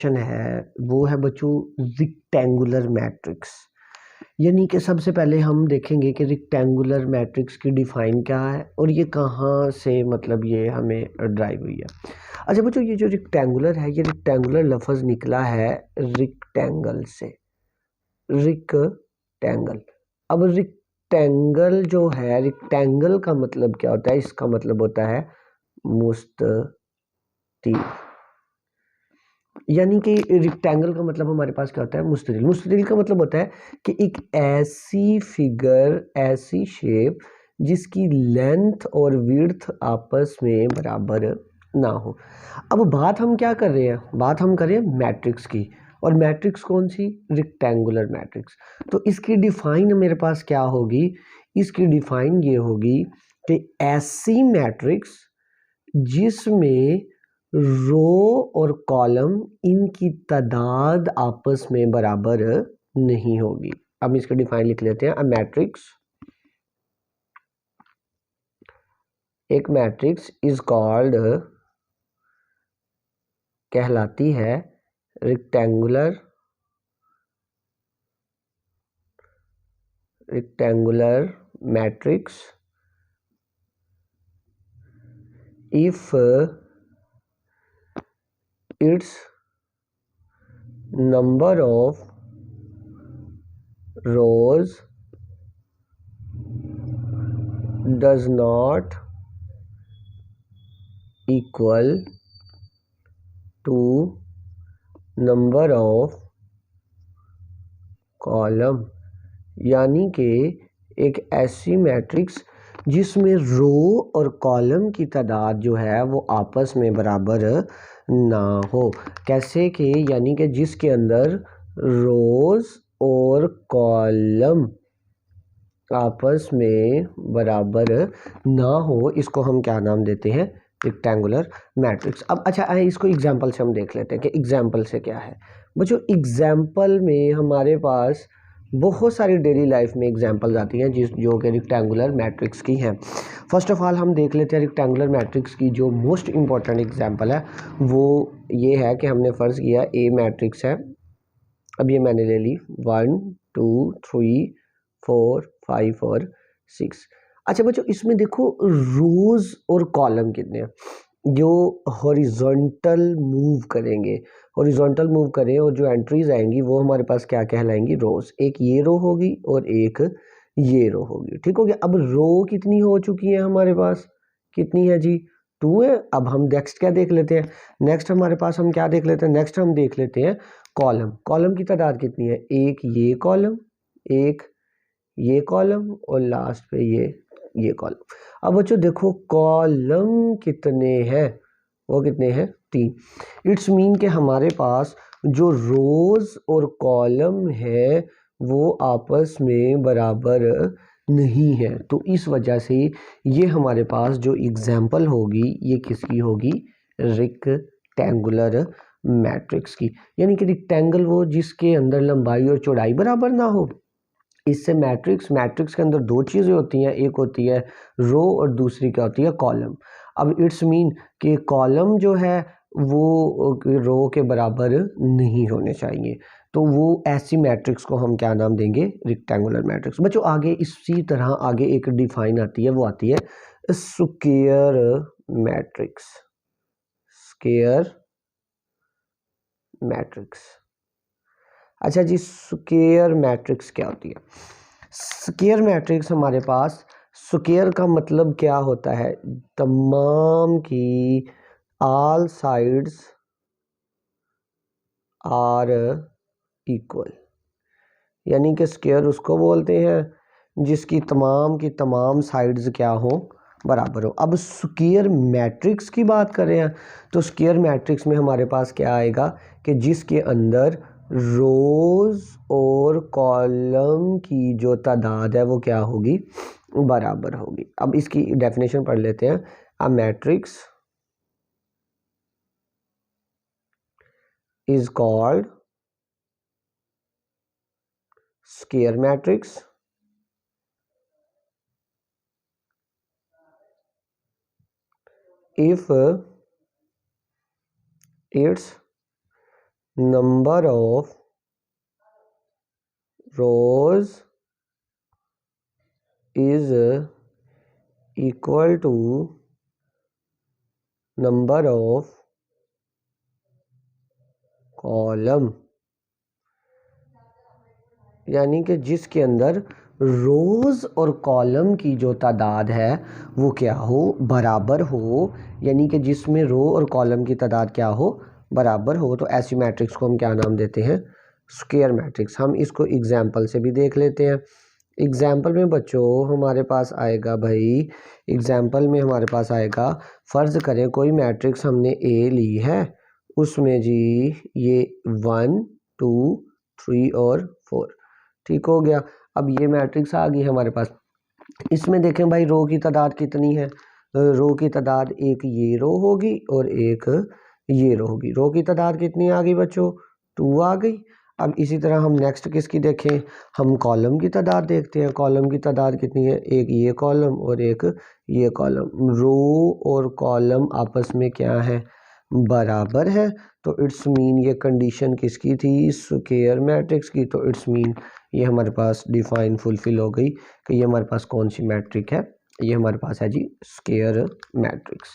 है वो है बच्चों रिक्टेंगुलर मैट्रिक्स। यानी कि सबसे पहले हम देखेंगे कि रिक्टेंगुलर मैट्रिक्स की डिफाइन क्या है और ये कहाँ से मतलब ये हमें ड्राइव हुई है। अच्छा बच्चों, ये जो रिक्टेंगुलर है, ये रिक्टेंगुलर लफ्ज़ निकला है रिक्टेंगल से, रिक्टेंगल। अब रिक्टेंगल जो है, रिक्टेंगल का मतलब क्या होता है? इसका मतलब होता है मुस्ततील। यानी कि रिक्टेंगल का मतलब हमारे पास क्या होता है? मुस्ततिल। मुस्ततिल का मतलब होता है कि एक ऐसी फिगर, ऐसी शेप जिसकी लेंथ और विड्थ आपस में बराबर ना हो। अब बात हम क्या कर रहे हैं? बात हम करें मैट्रिक्स की, और मैट्रिक्स कौन सी? Rectangular matrix. तो इसकी डिफाइन मेरे पास क्या होगी? इसकी डिफाइन ये होगी कि ऐसी मैट्रिक्स जिसमें रो और कॉलम इनकी तादाद आपस में बराबर नहीं होगी। अब इसको डिफाइन लिख लेते हैं। अ मैट्रिक्स, एक मैट्रिक्स इज कॉल्ड, कहलाती है rectangular, rectangular matrix if its number of rows does not equal to number of column। यानी कि एक ऐसी मैट्रिक्स जिसमें रो और कॉलम की तादाद जो है वो आपस में बराबर ना हो। कैसे कि, यानी कि जिसके अंदर रोज और कॉलम आपस में बराबर ना हो, इसको हम क्या नाम देते हैं? Rectangular matrix. अब अच्छा आए इसको एग्जांपल से हम देख लेते हैं कि एग्जांपल से क्या है। बच्चों एग्जांपल में हमारे पास बहुत सारी डेली लाइफ में एग्जांपल्स आती हैं जो कि रेक्टेंगुलर मैट्रिक्स की हैं। फर्स्ट ऑफ ऑल हम देख लेते हैं रेक्टेंगुलर मैट्रिक्स की जो मोस्ट इम्पॉर्टेंट एग्जांपल है वो ये है कि हमने फ़र्ज़ किया ए मैट्रिक्स है। अब ये मैंने ले ली 1 2 3 4 5 और 6। अच्छा बच्चों इसमें देखो रोज और कॉलम कितने हैं जो हॉरिजॉन्टल मूव करेंगे। हॉरिजॉन्टल मूव करें और जो एंट्रीज आएंगी वो हमारे पास क्या कहलाएंगी? रोज। एक ये रो होगी और एक ये रो होगी। ठीक हो गया। अब रो कितनी हो चुकी है हमारे पास? कितनी है जी? 2 है। अब हम नेक्स्ट क्या देख लेते हैं? नेक्स्ट हमारे पास हम क्या देख लेते हैं? नेक्स्ट हम देख लेते हैं कॉलम। कॉलम की तादाद कितनी है? एक ये कॉलम, एक ये कॉलम और लास्ट पे ये कॉलम। अब बच्चों देखो कॉलम कितने हैं? वो कितने हैं? 3। इट्स मीन कि हमारे पास जो रोज और कॉलम है वो आपस में बराबर नहीं है। तो इस वजह से ये हमारे पास जो एग्जाम्पल होगी ये किसकी होगी? रेक्टेंगुलर मैट्रिक्स की। यानी कि रेक्टेंगल वो जिसके अंदर लंबाई और चौड़ाई बराबर ना हो। इससे मैट्रिक्स के अंदर दो चीज़ें होती हैं, एक होती है रो और दूसरी क्या होती है? कॉलम। अब इट्स मीन कि कॉलम जो है वो रो के बराबर नहीं होने चाहिए। तो वो ऐसी मैट्रिक्स को हम क्या नाम देंगे? Rectangular matrix. बच्चों आगे इसी तरह आगे एक डिफाइन आती है, वो आती है स्क्वायर मैट्रिक्स। Square matrix. अच्छा जी, स्क्वायर मैट्रिक्स क्या होती है? स्क्वायर मैट्रिक्स हमारे पास, स्क्वायर का मतलब क्या होता है? तमाम की ऑल साइड्स आर इक्वल। यानी कि स्क्वायर उसको बोलते हैं जिसकी तमाम की तमाम साइड्स क्या हो? बराबर हो। अब स्क्वायर मैट्रिक्स की बात करें हैं तो स्क्वायर मैट्रिक्स में हमारे पास क्या आएगा कि जिसके अंदर रोज और कॉलम की जो तादाद है वो क्या होगी? बराबर होगी। अब इसकी डेफिनेशन पढ़ लेते हैं। A matrix is called square matrix if its number of rows is equal to number of column, यानी कि जिसके अंदर रोज़ और कॉलम की जो तादाद है वो क्या हो, बराबर हो, यानी कि जिसमें रो और कॉलम की तादाद क्या हो, बराबर हो, तो ऐसी मैट्रिक्स को हम क्या नाम देते हैं, स्क्वायर मैट्रिक्स। हम इसको एग्जाम्पल से भी देख लेते हैं। एग्जाम्पल में बच्चों हमारे पास आएगा भाई, एग्जाम्पल में हमारे पास आएगा, फ़र्ज़ करें कोई मैट्रिक्स हमने ए ली है, उसमें जी ये 1 2 3 और 4, ठीक हो गया। अब ये मैट्रिक्स आ गई हमारे पास। इसमें देखें भाई रो की तादाद कितनी है, रो की तादाद एक ये रो होगी और एक ये रो होगी। रो की तादाद कितनी आ गई बच्चों, 2 आ गई। अब इसी तरह हम नेक्स्ट किसकी देखें, हम कॉलम की तादाद देखते हैं। कॉलम की तादाद कितनी है, एक ये कॉलम और एक ये कॉलम। रो और कॉलम आपस में क्या है, बराबर है। तो इट्स मीन ये कंडीशन किसकी थी, स्क्वायर मैट्रिक्स की। तो इट्स मीन ये हमारे पास डिफाइन फुलफिल हो गई कि ये हमारे पास कौन सी मैट्रिक है, ये हमारे पास है जी स्क्वायर मैट्रिक्स।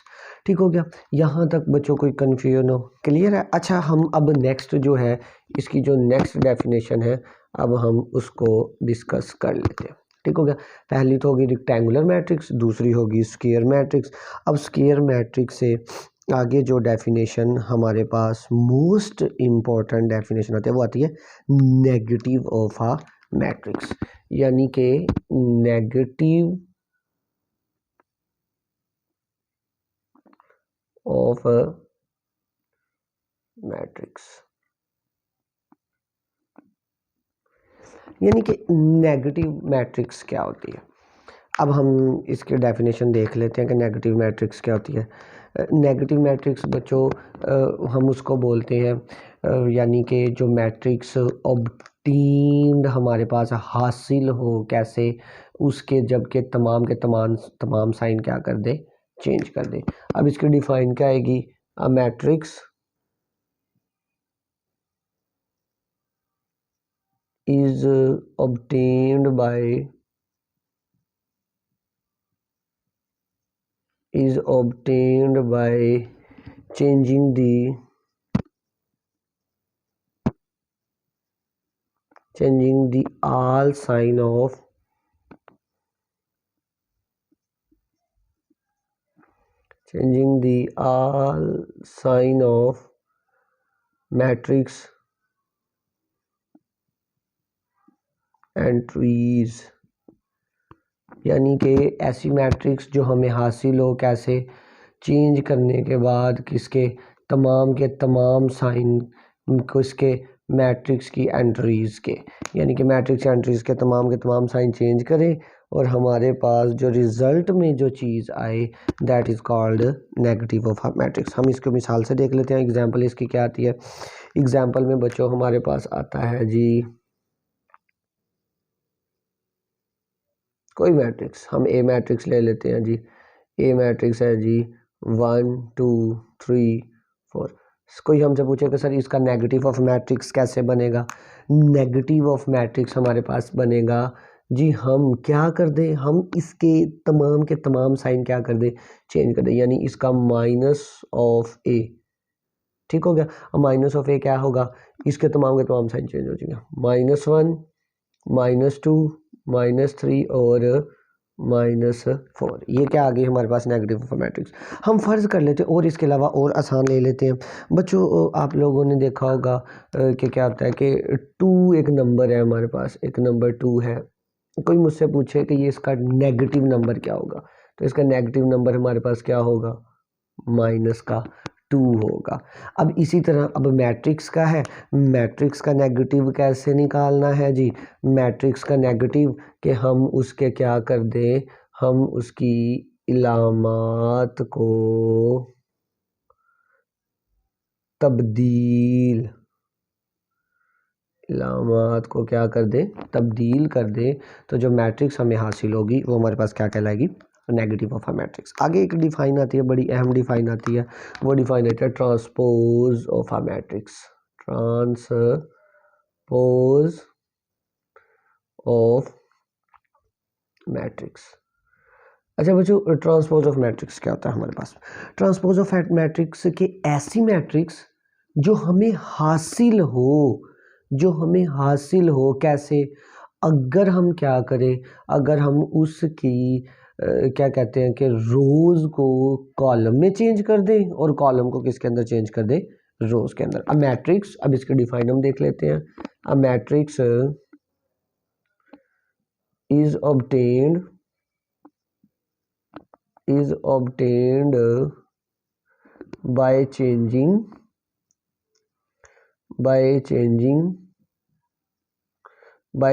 ठीक हो गया, यहाँ तक बच्चों कोई कन्फ्यूजन हो, क्लियर है। अच्छा हम अब नेक्स्ट जो है इसकी जो नेक्स्ट डेफिनेशन है अब हम उसको डिस्कस कर लेते हैं। ठीक हो गया, पहली तो होगी रेक्टेंगुलर मैट्रिक्स, दूसरी होगी स्क्वायर मैट्रिक्स। अब स्क्वायर मैट्रिक्स से आगे जो डेफिनेशन हमारे पास मोस्ट इम्पॉर्टेंट डेफिनेशन आती है वो आती है नेगेटिव ऑफ अ मैट्रिक्स, यानी कि नेगेटिव ऑफ अ मैट्रिक्स, यानी कि नेगेटिव मैट्रिक्स क्या होती है। अब हम इसकी डेफिनेशन देख लेते हैं कि नेगेटिव मैट्रिक्स क्या होती है। नेगेटिव मैट्रिक्स बच्चों हम उसको बोलते हैं यानी कि जो मैट्रिक्स ऑब्टेन्ड हमारे पास हासिल हो, कैसे, उसके जब के तमाम साइन क्या कर दे, चेंज कर दे। अब इसकी डिफाइन क्या आएगी, a matrix is obtained by changing the all sign of matrix entries, यानी कि ऐसी मैट्रिक्स जो हमें हासिल हो, कैसे, चेंज करने के बाद किसके के तमाम साइन किसके मैट्रिक्स की एंट्रीज़ के, यानी कि मैट्रिक्स एंट्रीज़ के तमाम साइन चेंज करें और हमारे पास जो रिज़ल्ट में जो चीज़ आए that is called negative of matrix. हम इसको मिसाल से देख लेते हैं। एग्जांपल इसकी क्या आती है, एग्जांपल में बच्चों हमारे पास आता है जी कोई मैट्रिक्स, हम ए मैट्रिक्स ले लेते हैं जी। ए मैट्रिक्स है जी 1 2 3 4। कोई हमसे पूछे कि सर इसका नेगेटिव ऑफ मैट्रिक्स कैसे बनेगा। नेगेटिव ऑफ मैट्रिक्स हमारे पास बनेगा जी, हम क्या कर दें, हम इसके के तमाम साइन क्या कर दें, चेंज कर दें, यानी इसका माइनस ऑफ ए। ठीक हो गया, अब माइनस ऑफ ए क्या होगा, इसके तमाम साइन चेंज हो जाएंगे, -1 -2 -3 और -4। ये क्या आ गई हमारे पास नेगेटिव ऑफ मैट्रिक्स। हम फ़र्ज़ कर लेते हैं और इसके अलावा और आसान ले लेते हैं बच्चों। आप लोगों ने देखा होगा कि क्या होता है कि 2 एक नंबर है हमारे पास, एक नंबर 2 है। कोई मुझसे पूछे कि ये इसका नेगेटिव नंबर क्या होगा, तो इसका नेगेटिव नंबर हमारे पास क्या होगा, -2 होगा। अब इसी तरह अब मैट्रिक्स का है, मैट्रिक्स का नेगेटिव कैसे निकालना है जी, मैट्रिक्स का नेगेटिव कि हम उसके क्या कर दें, हम उसकी इलामात को तब्दील, इलामात को क्या कर दें, तब्दील कर दें, तो जो मैट्रिक्स हमें हासिल होगी वो हमारे पास क्या कहलाएगी, नेगेटिव ऑफ अ मैट्रिक्स। आगे एक डिफाइन आती है, बड़ी अहम डिफाइन आती है, वो डिफाइन आती है transpose of a matrix. Transpose of matrix. अच्छा बच्चों, ट्रांसपोज ऑफ मैट्रिक्स क्या होता है हमारे पास? ट्रांसपोज ऑफ मैट्रिक्स के ऐसी मैट्रिक्स जो हमें हासिल हो, कैसे? अगर हम क्या करें, अगर हम उसकी क्या कहते हैं कि रोज़ को कॉलम में चेंज कर दें और कॉलम को किसके अंदर चेंज कर दें? रोज़ के अंदर। अब मैट्रिक्स, अब इसके डिफाइन हम देख लेते हैं। अब matrix is obtained by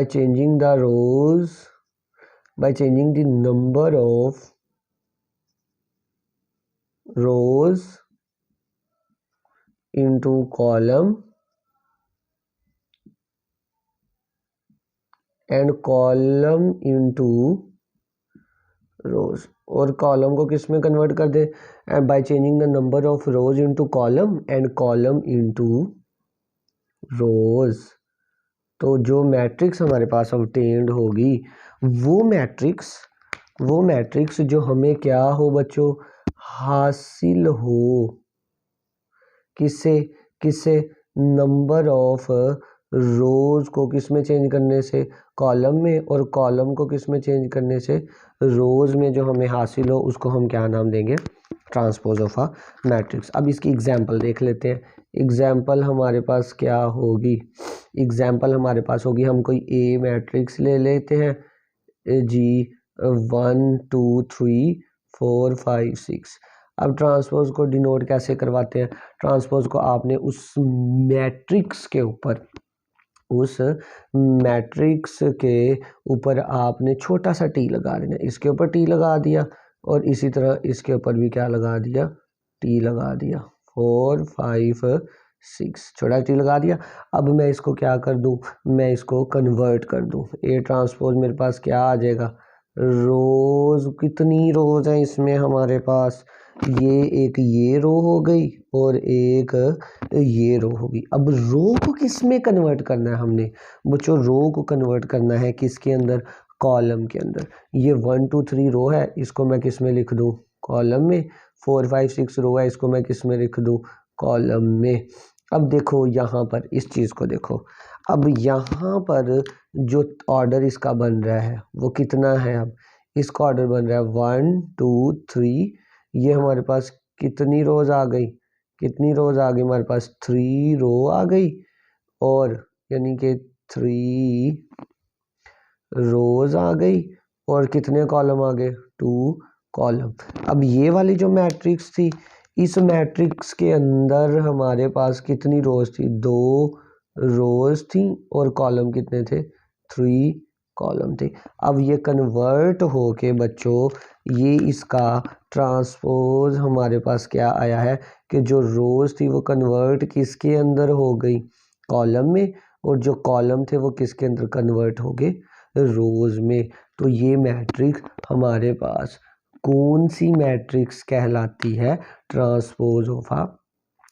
changing the rows, by changing the number of rows into column and column into rows, और कॉलम को किस में कन्वर्ट कर दे? By changing the number of rows into column and column into rows. तो जो matrix हमारे पास obtained होगी वो मैट्रिक्स जो हमें क्या हो बच्चों? हासिल हो। किससे? नंबर ऑफ रोज को किस में चेंज करने से? कॉलम में, और कॉलम को किस में चेंज करने से? रोज में। जो हमें हासिल हो उसको हम क्या नाम देंगे? Transpose of a matrix. अब इसकी एग्जांपल देख लेते हैं। एग्जांपल हमारे पास क्या होगी? एग्जांपल हमारे पास होगी, हम कोई ए मैट्रिक्स ले लेते हैं जी, 1 2 3 4 5 6। अब ट्रांसपोज को डिनोट कैसे करवाते हैं? ट्रांसपोज को आपने उस मैट्रिक्स के ऊपर आपने छोटा सा टी लगा देना। इसके ऊपर टी लगा दिया और इसी तरह इसके ऊपर भी क्या लगा दिया? टी लगा दिया। 4 5 6 छोटा टी लगा दिया। अब मैं इसको क्या कर दूं? मैं इसको कन्वर्ट कर दूं। ए ट्रांसपोज मेरे पास क्या आ जाएगा? रोज। कितनी रोज है इसमें हमारे पास? ये रो हो गई और एक ये रो होगी। अब रो को किस में कन्वर्ट करना है हमने? बच्चों रो को कन्वर्ट करना है किसके अंदर? कॉलम के अंदर। ये 1 2 3 रो है, इसको मैं किस में लिख दूं? कॉलम में। 4 5 6 रो है, इसको मैं किस में लिख दूं? कॉलम में। अब देखो यहाँ पर इस चीज़ को देखो। अब यहाँ पर जो ऑर्डर इसका बन रहा है वो कितना है? अब इसका ऑर्डर बन रहा है 1 2 3। ये हमारे पास कितनी रोज आ गई? हमारे पास 3 रो आ गई, और यानी कि 3 रोज आ गई, और कितने कॉलम आ गए? 2 कॉलम। अब ये वाली जो मैट्रिक्स थी, इस मैट्रिक्स के अंदर हमारे पास कितनी रोज थी? 2 रोज थी, और कॉलम कितने थे? 3 कॉलम थे। अब ये कन्वर्ट होके बच्चों, ये इसका ट्रांसपोज हमारे पास क्या आया है कि जो रोज थी वो कन्वर्ट किसके अंदर हो गई? कॉलम में, और जो कॉलम थे वो किसके अंदर कन्वर्ट हो गए? रोज में। तो ये मैट्रिक्स हमारे पास कौन सी मैट्रिक्स कहलाती है? Transpose of a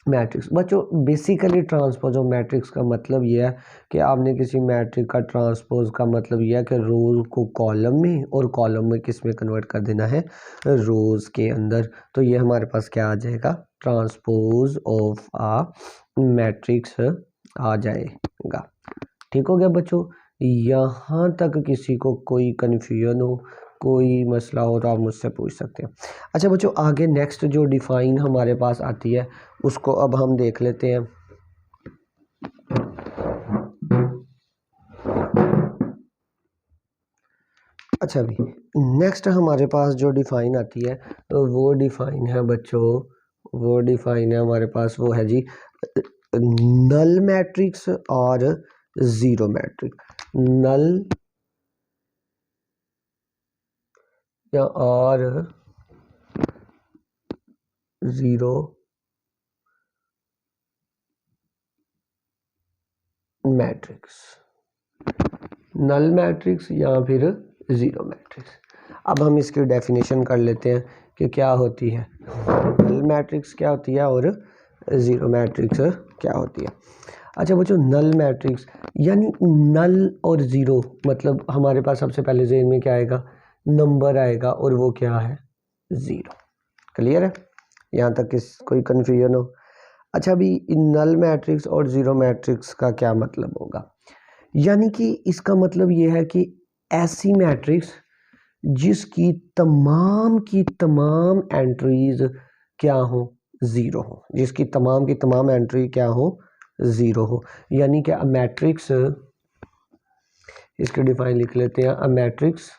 matrix. बच्चों बेसिकली ट्रांसपोज ऑफ मैट्रिक्स का मतलब यह है कि आपने किसी मैट्रिक्स का ट्रांसपोज का मतलब यह है कि रोज को कॉलम में और कॉलम में किस में कन्वर्ट कर देना है? रोज के अंदर। तो ये हमारे पास क्या आ जाएगा? ट्रांसपोज ऑफ अ मैट्रिक्स आ जाएगा। ठीक हो गया बच्चों? यहाँ तक किसी को कोई कन्फ्यूजन हो, कोई मसला हो तो आप मुझसे पूछ सकते हैं। अच्छा बच्चों, आगे नेक्स्ट जो डिफाइन हमारे पास आती है उसको अब हम देख लेते हैं। अच्छा भी नेक्स्ट हमारे पास जो डिफाइन आती है तो वो डिफाइन है बच्चों, वो डिफाइन है हमारे पास, वो है जी नल मैट्रिक्स और जीरो मैट्रिक्स। नल या और जीरो मैट्रिक्स, नल मैट्रिक्स या फिर जीरो मैट्रिक्स। अब हम इसकी डेफिनेशन कर लेते हैं कि क्या होती है नल मैट्रिक्स क्या होती है और जीरो मैट्रिक्स क्या होती है। अच्छा बच्चों, नल मैट्रिक्स यानी नल और ज़ीरो, मतलब हमारे पास सबसे पहले ज़हन में क्या आएगा, नंबर आएगा, और वो क्या है, ज़ीरो। क्लियर है, यहाँ तक किस कोई कन्फ्यूजन हो? अच्छा, अभी नल मैट्रिक्स और ज़ीरो मैट्रिक्स का क्या मतलब होगा? यानी कि इसका मतलब ये है कि ऐसी मैट्रिक्स जिसकी तमाम की तमाम एंट्रीज क्या हो, ज़ीरो हो, जिसकी तमाम की तमाम एंट्री क्या हो, ज़ीरो हो। यानी कि अ मैट्रिक्स, इसके डिफाइन लिख लेते हैं, a matrix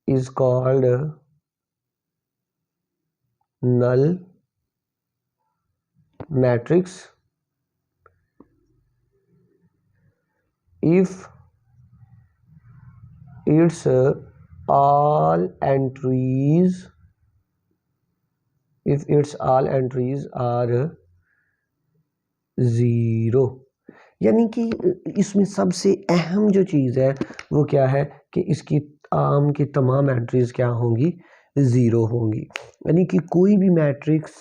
is called null matrix if its all entries are zero. यानी कि इसमें सबसे अहम जो चीज़ है वो क्या है कि इसकी आम की तमाम एंट्रीज क्या होंगी, ज़ीरो होंगी। यानी कि कोई भी मैट्रिक्स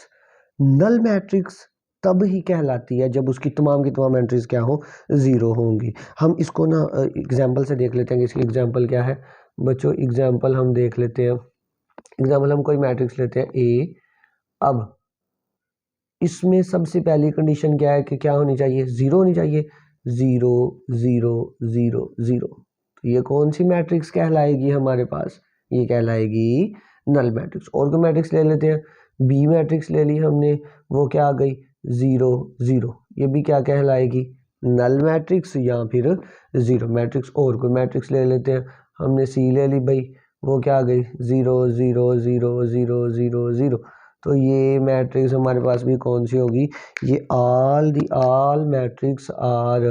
नल मैट्रिक्स तब ही कहलाती है जब उसकी तमाम की तमाम एंट्रीज क्या हो, ज़ीरो होंगी। हम इसको ना एग्जांपल से देख लेते हैं कि इसकी एग्जांपल क्या है। बच्चों एग्जांपल हम देख लेते हैं, एग्जांपल हम कोई मैट्रिक्स लेते हैं ए। अब इसमें सबसे पहली कंडीशन क्या है कि क्या होनी चाहिए, ज़ीरो होनी चाहिए, ज़ीरो ज़ीरो ज़ीरो ज़ीरो। तो ये कौन सी मैट्रिक्स कहलाएगी हमारे पास, ये कहलाएगी नल मैट्रिक्स। और कोई मैट्रिक्स ले लेते हैं, बी मैट्रिक्स ले ली हमने, वो क्या आ गई, ज़ीरो ज़ीरो, ये भी क्या कहलाएगी, नल मैट्रिक्स या फिर ज़ीरो मैट्रिक्स। और कोई मैट्रिक्स ले लेते हैं, हमने सी ले ली भाई, वो क्या आ गई, zero zero zero zero zero zero. तो ये मैट्रिक्स हमारे पास भी कौन सी होगी, ये all matrix are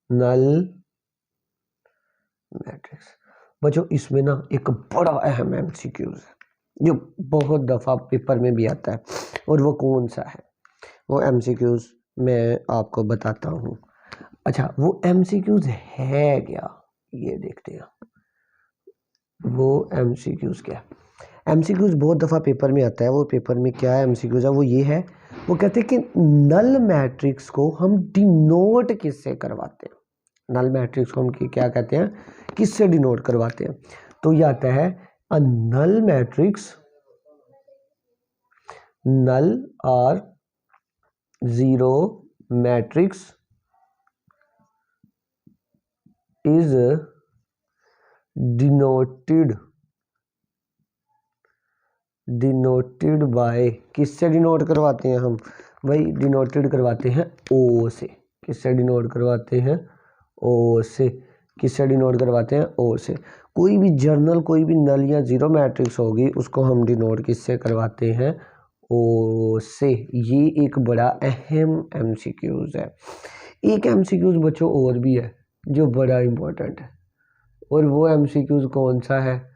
null matrix. बच्चों इसमें ना एक बड़ा अहम एमसीक्यूज है जो बहुत दफ़ा पेपर में भी आता है, और वो कौन सा है, वो एमसीक्यूज मैं आपको बताता हूँ। अच्छा, वो एमसीक्यूज है क्या, ये देखते हैं। वो एमसीक्यूज क्या है, एमसीक्यूज बहुत दफ़ा पेपर में आता है। वो पेपर में क्या है एमसीक्यूज है, वो ये है, वो कहते हैं कि नल मैट्रिक्स को हम डिनोट किससे करवाते हैं, नल मैट्रिक्स को हम क्या कहते हैं, किससे डिनोट करवाते हैं। तो ये आता है अ नल मैट्रिक्स, नल और zero matrix is denoted by, किससे डिनोट करवाते हैं हम भाई, डिनोटेड करवाते हैं ओ से। किससे डिनोट करवाते हैं, ओ से। किससे डिनोट करवाते हैं, ओ से। कोई भी जर्नल, कोई भी नल या ज़ीरो मैट्रिक्स होगी उसको हम डिनोट किससे करवाते हैं, ओ से। ये एक बड़ा अहम एमसीक्यूज है। एक एमसीक्यूज बच्चों और भी है जो बड़ा इम्पोर्टेंट है, और वो एमसीक्यूज कौन सा है,